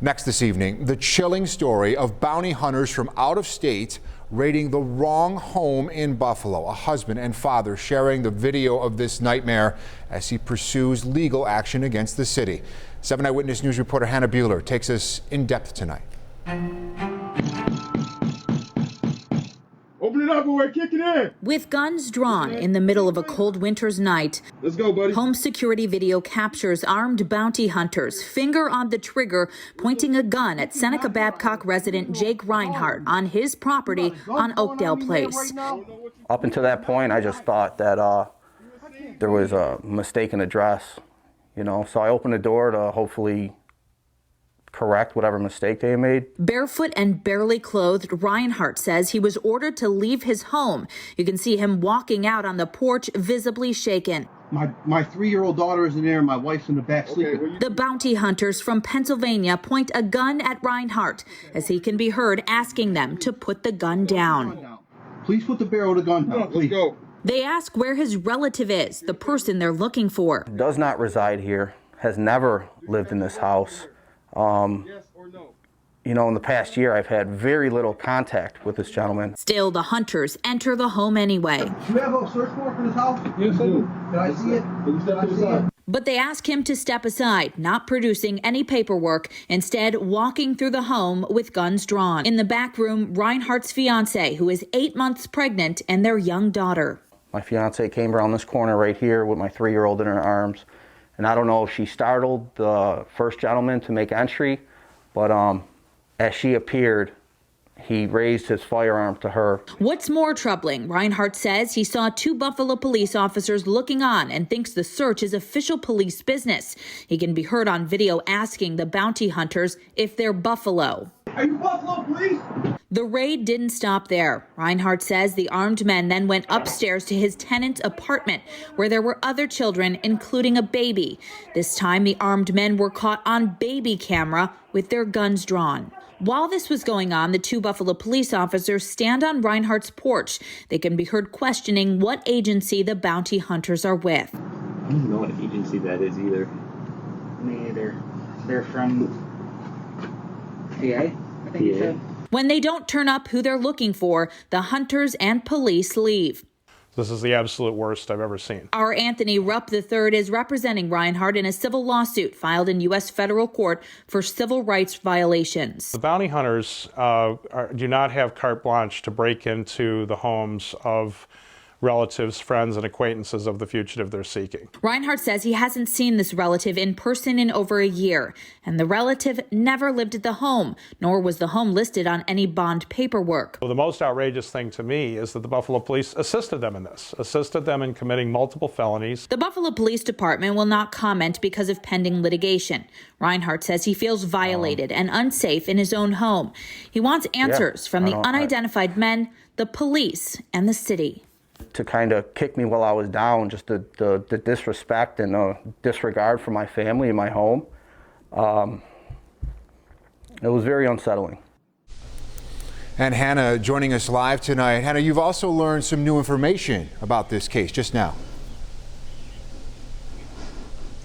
Next this evening, the chilling story of bounty hunters from out of state raiding the wrong home in Buffalo. A husband and father sharing the video of this nightmare as he pursues legal action against the city. 7 Eyewitness News reporter Hannah Buehler takes us in depth tonight. Open it up and we're kicking in. With guns drawn in the middle of a cold winter's night, Let's go, buddy. home security video captures armed bounty hunters, finger on the trigger, pointing a gun at Seneca Babcock resident Jake Reinhardt on his property on Oakdale Place. Up until that point, I just thought that there was a mistaken address, so I opened the door to hopefully correct whatever mistake they made. Barefoot and barely clothed, Reinhardt says he was ordered to leave his home. You can see him walking out on the porch, visibly shaken. My 3-year-old daughter is in there, my wife's in the back sleeping. The bounty hunters from Pennsylvania point a gun at Reinhardt as he can be heard asking them to put the gun down. Please put the barrel of the gun down, please. Let's go. They ask where his relative is, the person they're looking for. Does not reside here, has never lived in this house. Yes or no? In the past year, I've had very little contact with this gentleman. Still, the hunters enter the home anyway. Do you have a search warrant for this house? Yes, I do. Can I see it? Can you step to the side? But they ask him to step aside, not producing any paperwork, instead walking through the home with guns drawn. In the back room, Reinhardt's fiancée, who is 8 months pregnant, and their young daughter. My fiancée came around this corner right here with my 3-year-old in her arms. And I don't know if she startled the first gentleman to make entry, but as she appeared, he raised his firearm to her. What's more troubling, Reinhardt says he saw 2 Buffalo police officers looking on and thinks the search is official police business. He can be heard on video asking the bounty hunters if they're Buffalo. Are you Buffalo Police? The raid didn't stop there. Reinhardt says the armed men then went upstairs to his tenant's apartment where there were other children, including a baby. This time, the armed men were caught on baby camera with their guns drawn. While this was going on, the 2 Buffalo police officers stand on Reinhardt's porch. They can be heard questioning what agency the bounty hunters are with. I don't know what agency that is either. Me either. They're from PA, I think you said. When they don't turn up who they're looking for, the hunters and police leave. This is the absolute worst I've ever seen. Our Anthony Rupp III is representing Reinhardt in a civil lawsuit filed in U.S. federal court for civil rights violations. The bounty hunters do not have carte blanche to break into the homes of relatives, friends, and acquaintances of the fugitive they're seeking. Reinhardt says he hasn't seen this relative in person in over a year, and the relative never lived at the home, nor was the home listed on any bond paperwork. Well, the most outrageous thing to me is that the Buffalo Police assisted them in this, assisted them in committing multiple felonies. The Buffalo Police Department will not comment because of pending litigation. Reinhardt says he feels violated and unsafe in his own home. He wants answers from the unidentified men, the police, and the city. To kind of kick me while I was down, just the disrespect and the disregard for my family and my home. It was very unsettling. And Hannah joining us live tonight. Hannah, you've also learned some new information about this case just now.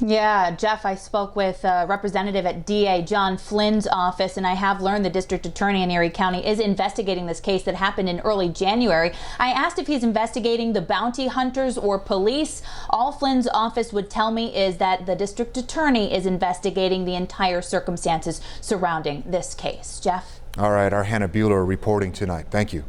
Yeah, Jeff, I spoke with a representative at DA John Flynn's office, and I have learned the district attorney in Erie County is investigating this case that happened in early January. I asked if he's investigating the bounty hunters or police. All Flynn's office would tell me is that the district attorney is investigating the entire circumstances surrounding this case. Jeff? All right, our Hannah Buehler reporting tonight. Thank you.